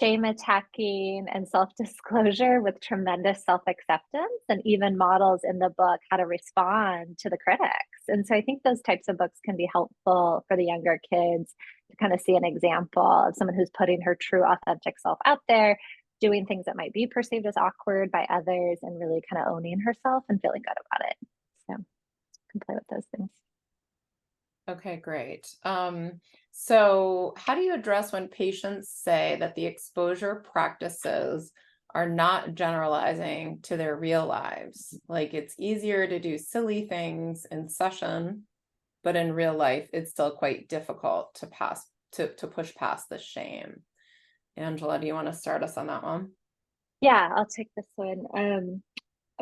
shame attacking and self-disclosure with tremendous self-acceptance, and even models in the book how to respond to the critics. And so I think those types of books can be helpful for the younger kids to kind of see an example of someone who's putting her true authentic self out there, doing things that might be perceived as awkward by others, and really kind of owning herself and feeling good about it. So you can play with those things. Okay, great. So how do you address when patients say that the exposure practices are not generalizing to their real lives? Like it's easier to do silly things in session, but in real life, it's still quite difficult to push past the shame. Angela, do you want to start us on that one? Yeah, I'll take this one.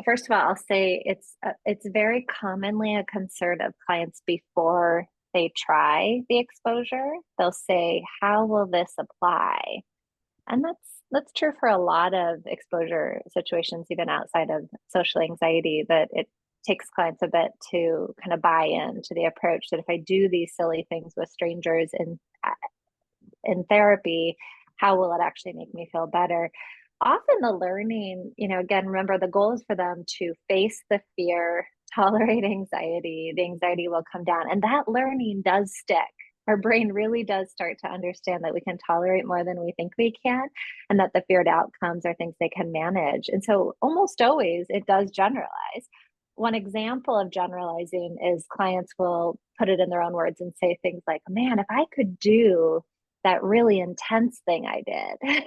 First of all, I'll say it's very commonly a concern of clients before they try the exposure. They'll say, how will this apply? And that's true for a lot of exposure situations, even outside of social anxiety, that it takes clients a bit to kind of buy into the approach that if I do these silly things with strangers in therapy, how will it actually make me feel better? Often the learning, again, remember the goal is for them to face the fear, tolerate anxiety, the anxiety will come down, and that learning does stick. Our brain really does start to understand that we can tolerate more than we think we can, and that the feared outcomes are things they can manage. And so almost always it does generalize. one example of generalizing is clients will put it in their own words and say things like, man, if I could do that really intense thing I did,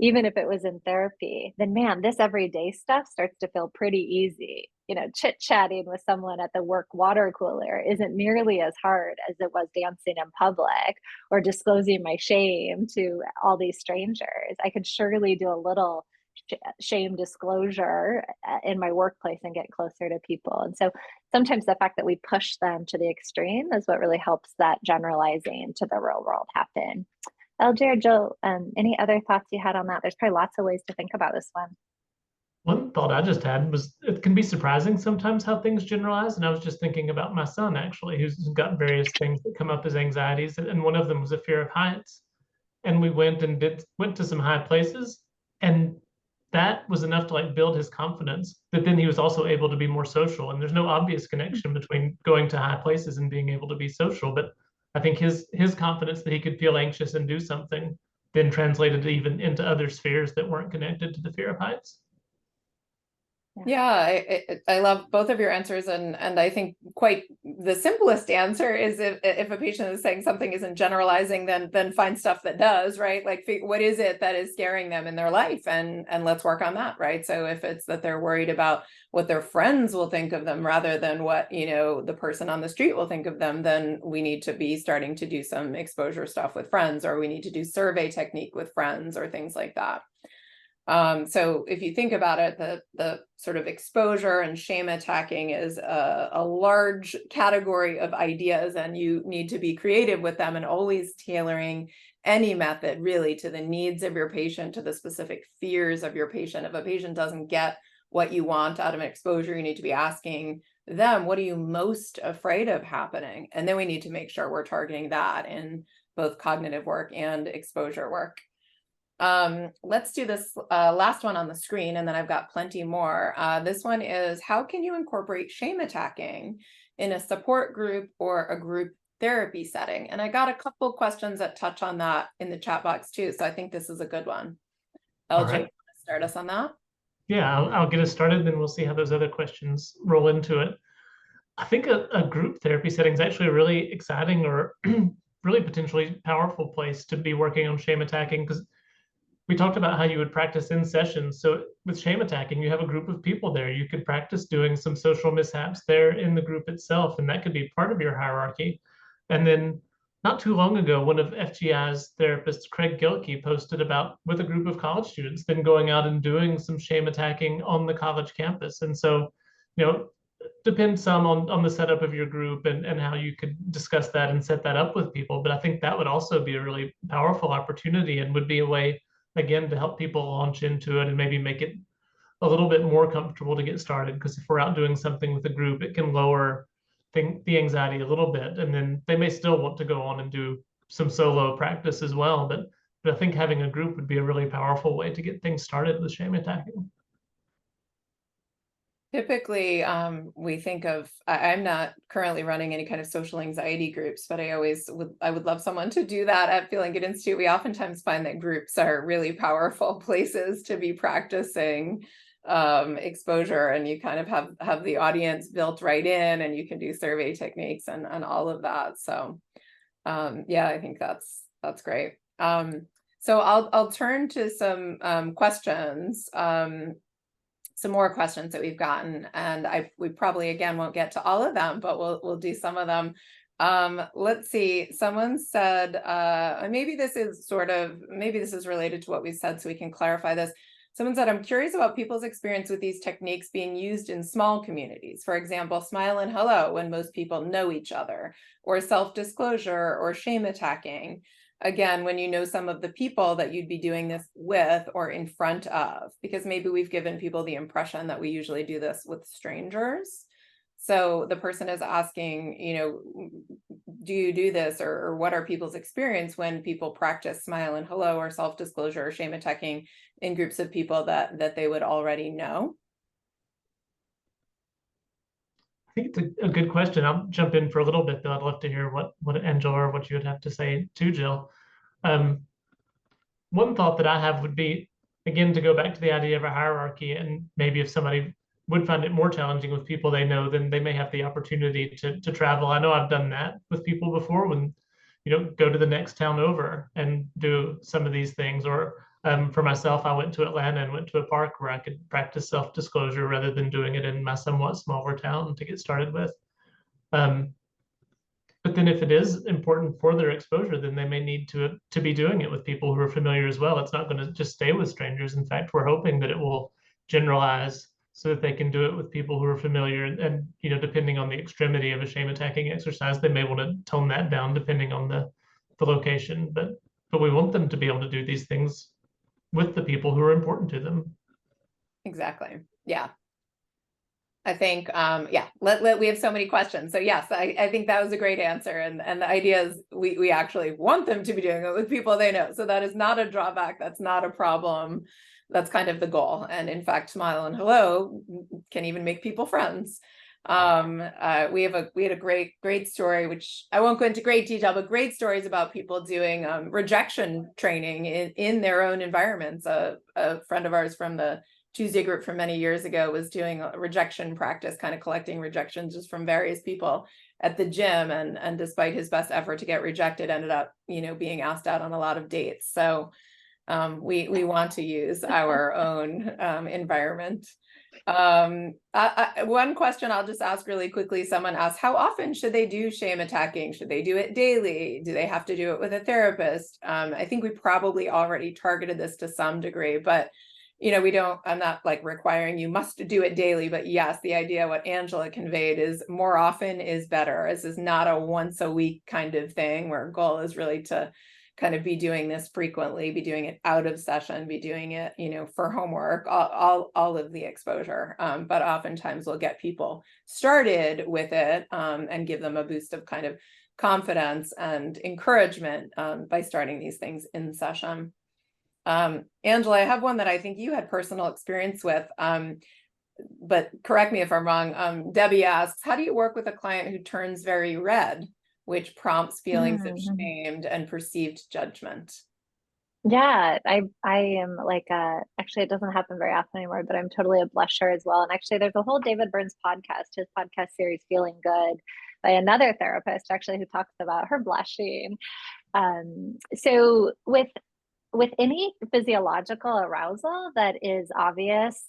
even if it was in therapy, then man, this everyday stuff starts to feel pretty easy. You know, chit-chatting with someone at the work water cooler isn't nearly as hard as it was dancing in public or disclosing my shame to all these strangers. I could surely do a little shame disclosure in my workplace and get closer to people. And so sometimes the fact that we push them to the extreme is what really helps that generalizing to the real world happen. LJ or Jill, any other thoughts you had on that? There's probably lots of ways to think about this one. One thought I just had was it can be surprising sometimes how things generalize. And I was just thinking about my son, actually, who's got various things that come up as anxieties. And one of them was a fear of heights. And we went to some high places. And that was enough to like build his confidence that then he was also able to be more social. And there's no obvious connection between going to high places and being able to be social. But I think his confidence that he could feel anxious and do something then translated even into other spheres that weren't connected to the fear of heights. Yeah, I love both of your answers, and I think quite the simplest answer is if a patient is saying something isn't generalizing, then find stuff that does, right? Like what is it that is scaring them in their life, and let's work on that, right? So if it's that they're worried about what their friends will think of them rather than what the person on the street will think of them, then we need to be starting to do some exposure stuff with friends, or we need to do survey technique with friends or things like that. So if you think about it, the sort of exposure and shame attacking is a large category of ideas, and you need to be creative with them and always tailoring any method really to the needs of your patient, to the specific fears of your patient. If a patient doesn't get what you want out of an exposure, you need to be asking them, what are you most afraid of happening? And then we need to make sure we're targeting that in both cognitive work and exposure work. Let's do this last one on the screen, and then I've got plenty more. This one is, how can you incorporate shame attacking in a support group or a group therapy setting? And I got a couple questions that touch on that in the chat box too, so I think this is a good one. LJ, Right. want to start us on that? Yeah, I'll get us started, then we'll see how those other questions roll into it. I think a group therapy setting is actually a really exciting or really potentially powerful place to be working on shame attacking, because we talked about how you would practice in sessions. So with shame attacking, you have a group of people there. You could practice doing some social mishaps there in the group itself, and that could be part of your hierarchy. And then not too long ago, one of FGI's therapists, Craig Gilkey, posted about with a group of college students then going out and doing some shame attacking on the college campus. And so, depends some on the setup of your group and how you could discuss that and set that up with people. But I think that would also be a really powerful opportunity and would be a way, again, to help people launch into it and maybe make it a little bit more comfortable to get started. Because if we're out doing something with a group, it can lower the anxiety a little bit. And then they may still want to go on and do some solo practice as well. But I think having a group would be a really powerful way to get things started with shame attacking. Typically, we think of, I'm not currently running any kind of social anxiety groups, but I would love someone to do that at Feeling Good Institute. We oftentimes find that groups are really powerful places to be practicing exposure, and you kind of have the audience built right in, and you can do survey techniques and all of that. So yeah, I think that's great. So I'll turn to some questions. Some more questions that we've gotten, and we probably again won't get to all of them, but we'll do some of them. Let's see. Someone said, maybe this is related to what we said, so we can clarify this. Someone said, I'm curious about people's experience with these techniques being used in small communities. For example, smile and hello when most people know each other, or self-disclosure or shame attacking. Again, when you know some of the people that you'd be doing this with or in front of, because maybe we've given people the impression that we usually do this with strangers. So the person is asking, do you do this, or what are people's experience when people practice smile and hello or self-disclosure or shame attacking in groups of people that they would already know? I think it's a good question. I'll jump in for a little bit, though. I'd love to hear what Angela or what you would have to say too, Jill. One thought that I have would be, again, to go back to the idea of a hierarchy, and maybe if somebody would find it more challenging with people they know, then they may have the opportunity to travel. I know I've done that with people before, when, go to the next town over and do some of these things. Or for myself, I went to Atlanta and went to a park where I could practice self-disclosure rather than doing it in my somewhat smaller town to get started with. But then if it is important for their exposure, then they may need to be doing it with people who are familiar as well. It's not going to just stay with strangers. In fact, we're hoping that it will generalize so that they can do it with people who are familiar. And depending on the extremity of a shame attacking exercise, they may want to tone that down depending on the location. But we want them to be able to do these things with the people who are important to them. Exactly. Yeah. I think, yeah, we have so many questions. So yes, I think that was a great answer. And the idea is we actually want them to be doing it with people they know. So that is not a drawback. That's not a problem. That's kind of the goal. And in fact, smile and hello can even make people friends. We had a great story, which I won't go into great detail, but great stories about people doing rejection training in their own environments. A friend of ours from the Tuesday group from many years ago was doing a rejection practice, kind of collecting rejections just from various people at the gym, and despite his best effort to get rejected, ended up being asked out on a lot of dates. So we want to use our own environment. One question I'll just ask really quickly. Someone asked, how often should they do shame attacking? Should they do it daily? Do they have to do it with a therapist? I think we probably already targeted this to some degree, but I'm not like requiring you must do it daily, but yes, the idea, what Angela conveyed, is more often is better. This is not a once a week kind of thing, where our goal is really to kind of be doing this frequently, be doing it out of session, be doing it, for homework, all of the exposure. But oftentimes we'll get people started with it and give them a boost of kind of confidence and encouragement by starting these things in session. Angela, I have one that I think you had personal experience with, but correct me if I'm wrong. Debbie asks, how do you work with a client who turns very red, which prompts feelings of shame and perceived judgment? Yeah, I am like actually it doesn't happen very often anymore, but I'm totally a blusher as well. And actually there's a whole David Burns podcast, his podcast series Feeling Good, by another therapist actually who talks about her blushing. So with any physiological arousal that is obvious,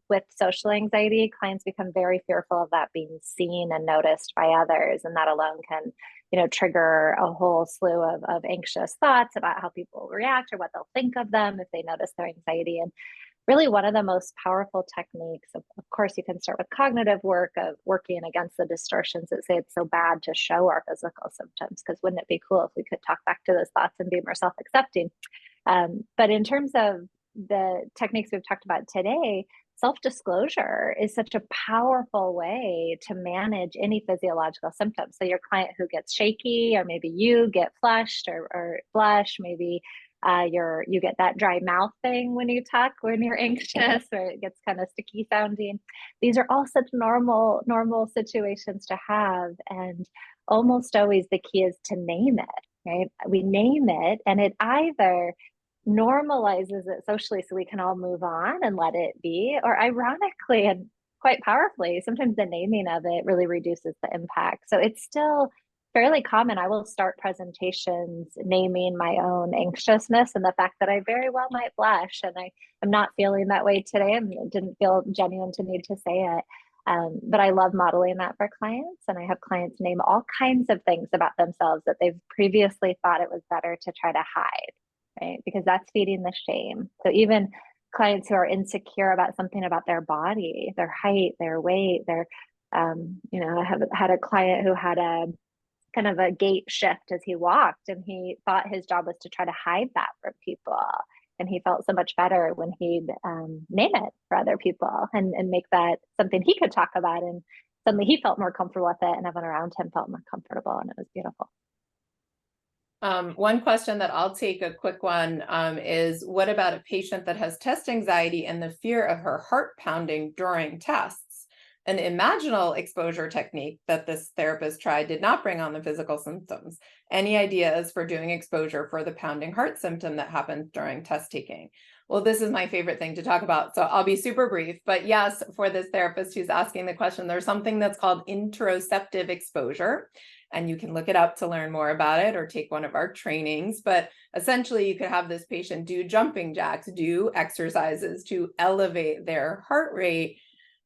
with social anxiety, clients become very fearful of that being seen and noticed by others. And that alone can, trigger a whole slew of anxious thoughts about how people react or what they'll think of them if they notice their anxiety. And really one of the most powerful techniques, of course, you can start with cognitive work of working against the distortions that say it's so bad to show our physical symptoms, because wouldn't it be cool if we could talk back to those thoughts and be more self-accepting? But in terms of the techniques we've talked about today, self-disclosure is such a powerful way to manage any physiological symptoms. So your client who gets shaky, or maybe you get flushed or blush, maybe you get that dry mouth thing when you talk, when you're anxious, or it gets kind of sticky sounding. These are all such normal situations to have. And almost always the key is to name it, right? We name it, and it either normalizes it socially so we can all move on and let it be, or ironically and quite powerfully, sometimes the naming of it really reduces the impact. So it's still fairly common. I will start presentations naming my own anxiousness and the fact that I very well might blush, and I'm not feeling that way today, and it didn't feel genuine to need to say it. But I love modeling that for clients, and I have clients name all kinds of things about themselves that they've previously thought it was better to try to hide, right? Because that's feeding the shame. So even clients who are insecure about something about their body, their height, their weight, I have had a client who had a kind of a gait shift as he walked, and he thought his job was to try to hide that from people. And he felt so much better when he'd name it for other people and make that something he could talk about. And suddenly he felt more comfortable with it, and everyone around him felt more comfortable, and it was beautiful. One question that I'll take, a quick one, is what about a patient that has test anxiety and the fear of her heart pounding during tests? An imaginal exposure technique that this therapist tried did not bring on the physical symptoms. Any ideas for doing exposure for the pounding heart symptom that happens during test taking? Well, this is my favorite thing to talk about, so I'll be super brief. But yes, for this therapist who's asking the question, there's something that's called interoceptive exposure, and you can look it up to learn more about it or take one of our trainings. But essentially, you could have this patient do jumping jacks, do exercises to elevate their heart rate,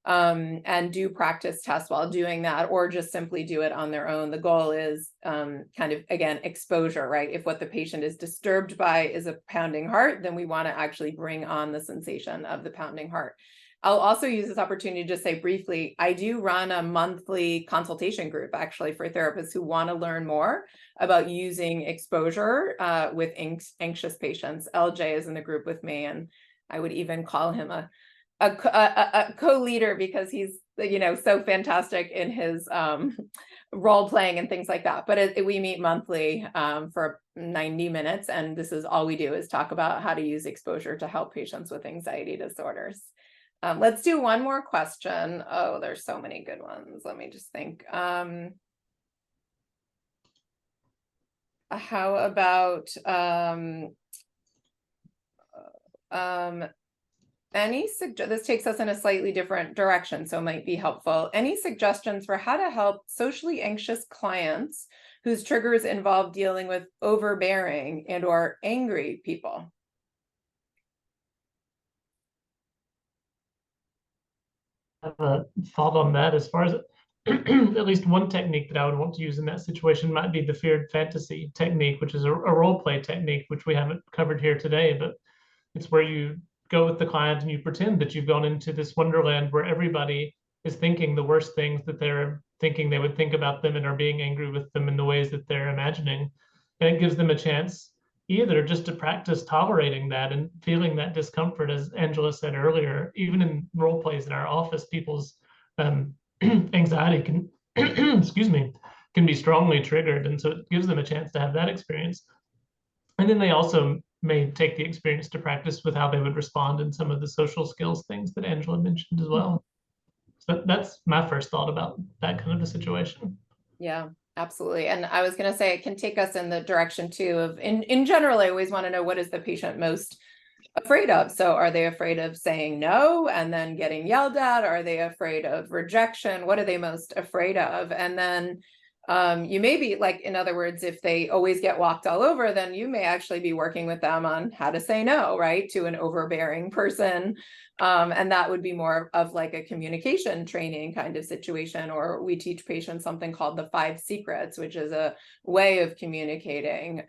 and do practice tests while doing that, or just simply do it on their own. The goal is kind of, again, exposure, right? If what the patient is disturbed by is a pounding heart, then we want to actually bring on the sensation of the pounding heart. I'll also use this opportunity to say briefly, I do run a monthly consultation group actually for therapists who want to learn more about using exposure with anxious patients. LJ is in the group with me, and I would even call him a co-leader because he's, you know, so fantastic in his role playing and things like that. But we meet monthly for 90 minutes, and this is all we do is talk about how to use exposure to help patients with anxiety disorders. Let's do one more question. Oh, there's so many good ones. Let me just think. How about this takes us in a slightly different direction, so it might be helpful. Any suggestions for how to help socially anxious clients whose triggers involve dealing with overbearing and or angry people? I have a thought on that. As far as at least one technique that I would want to use in that situation might be the feared fantasy technique, which is a role play technique, which we haven't covered here today, but it's where you go with the client and you pretend that you've gone into this wonderland where everybody is thinking the worst things that they're thinking they would think about them and are being angry with them in the ways that they're imagining. And it gives them a chance either just to practice tolerating that and feeling that discomfort, as Angela said earlier. Even in role plays in our office, people's anxiety can, excuse me, can be strongly triggered. And so it gives them a chance to have that experience. And then they also may take the experience to practice with how they would respond in some of the social skills things that Angela mentioned as well. So that's my first thought about that kind of a situation. Yeah, absolutely. And I was going to say it can take us in the direction too of, in general, I always want to know, what is the patient most afraid of? So are they afraid of saying no and then getting yelled at? Are they afraid of rejection? What are they most afraid of? And then you may be like, in other words, if they always get walked all over, then you may actually be working with them on how to say no, right, to an overbearing person. And that would be more of like a communication training kind of situation. Or we teach patients something called the 5 secrets, which is a way of communicating.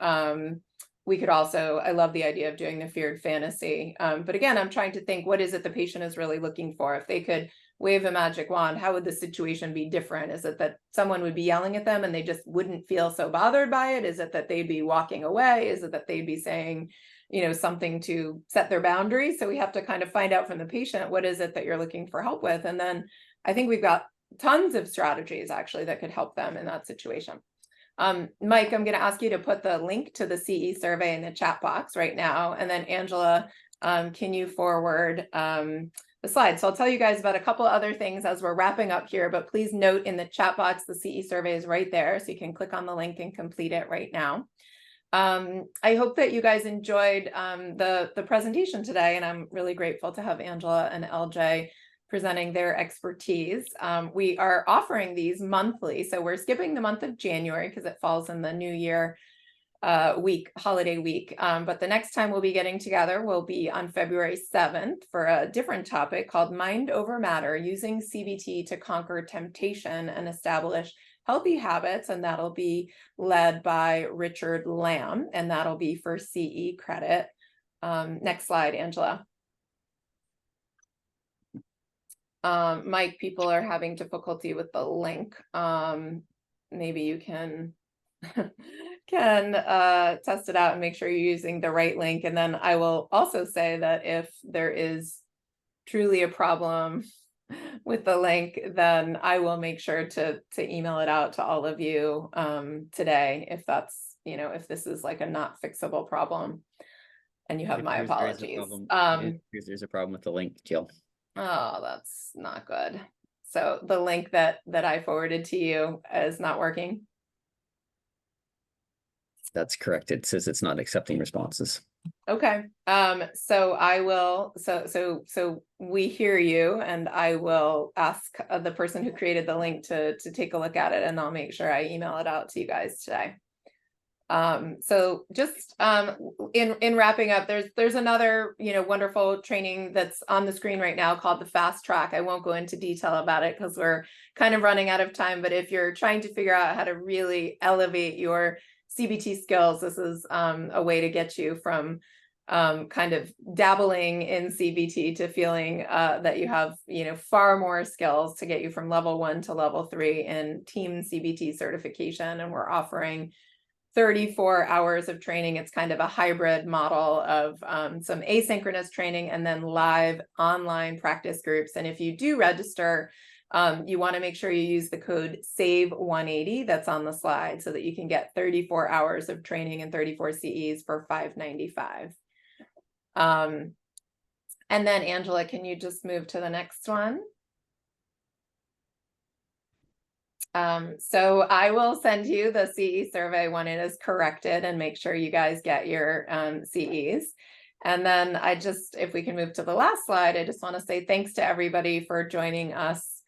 We could also, I love the idea of doing the feared fantasy. But again, I'm trying to think, what is it the patient is really looking for? If they could wave a magic wand, how would the situation be different? Is it that someone would be yelling at them and they just wouldn't feel so bothered by it? Is it that they'd be walking away? Is it that they'd be saying, you know, something to set their boundaries? So we have to kind of find out from the patient, what is it that you're looking for help with? And then I think we've got tons of strategies actually that could help them in that situation. Mike, I'm going to ask you to put the link to the CE survey in the chat box right now. And then Angela, can you forward the slide? So I'll tell you guys about a couple other things as we're wrapping up here, but please note in the chat box, the CE survey is right there. So you can click on the link and complete it right now. I hope that you guys enjoyed the presentation today, and I'm really grateful to have Angela and LJ presenting their expertise. We are offering these monthly, so we're skipping the month of January because it falls in the New Year holiday week. But the next time we'll be getting together will be on February 7th for a different topic called Mind Over Matter, using CBT to conquer temptation and establish healthy habits. And that'll be led by Richard Lamb, and that'll be for CE credit. Next slide, Angela. Mike, people are having difficulty with the link. Maybe you can test it out and make sure you're using the right link. And then I will also say that if there is truly a problem with the link, then I will make sure to email it out to all of you today, if that's, you know, if this is like a not fixable problem. And you have my apologies. There's a problem with the link, Jill. Oh, that's not good. So the link that I forwarded to you is not working. that's correct. It says it's not accepting responses. Okay, so I will, so we hear you, and I will ask the person who created the link to take a look at it, and I'll make sure I email it out to you guys today. So just in wrapping up, there's another, you know, wonderful training that's on the screen right now called the Fast Track. I won't go into detail about it because we're kind of running out of time, but if you're trying to figure out how to really elevate your CBT skills, this is a way to get you from kind of dabbling in CBT to feeling that you have, you know, far more skills to get you from level 1 to level 3 in team CBT certification. And we're offering 34 hours of training. It's kind of a hybrid model of some asynchronous training and then live online practice groups. And if you do register, you want to make sure you use the code SAVE180 that's on the slide so that you can get 34 hours of training and 34 CEs for $595. And then Angela, can you just move to the next one? So I will send you the CE survey when it is corrected and make sure you guys get your CEs. And then if we can move to the last slide, I just want to say thanks to everybody for joining us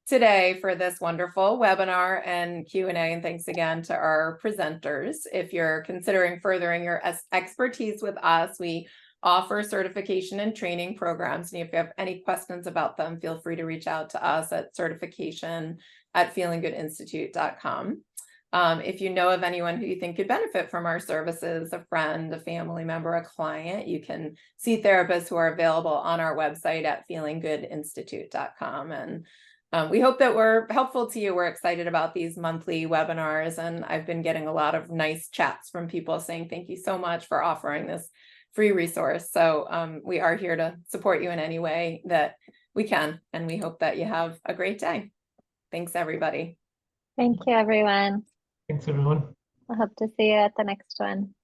today for this wonderful webinar and Q&A. And thanks again to our presenters. If you're considering furthering your expertise with us, we offer certification and training programs. And if you have any questions about them, feel free to reach out to us at certification@feelinggoodinstitute.com. If you know of anyone who you think could benefit from our services, a friend, a family member, a client, you can see therapists who are available on our website at feelinggoodinstitute.com. And we hope that we're helpful to you. We're excited about these monthly webinars, and I've been getting a lot of nice chats from people saying, thank you so much for offering this free resource. So we are here to support you in any way that we can, and we hope that you have a great day. Thanks, everybody. Thank you, everyone. Thanks, everyone. I hope to see you at the next one.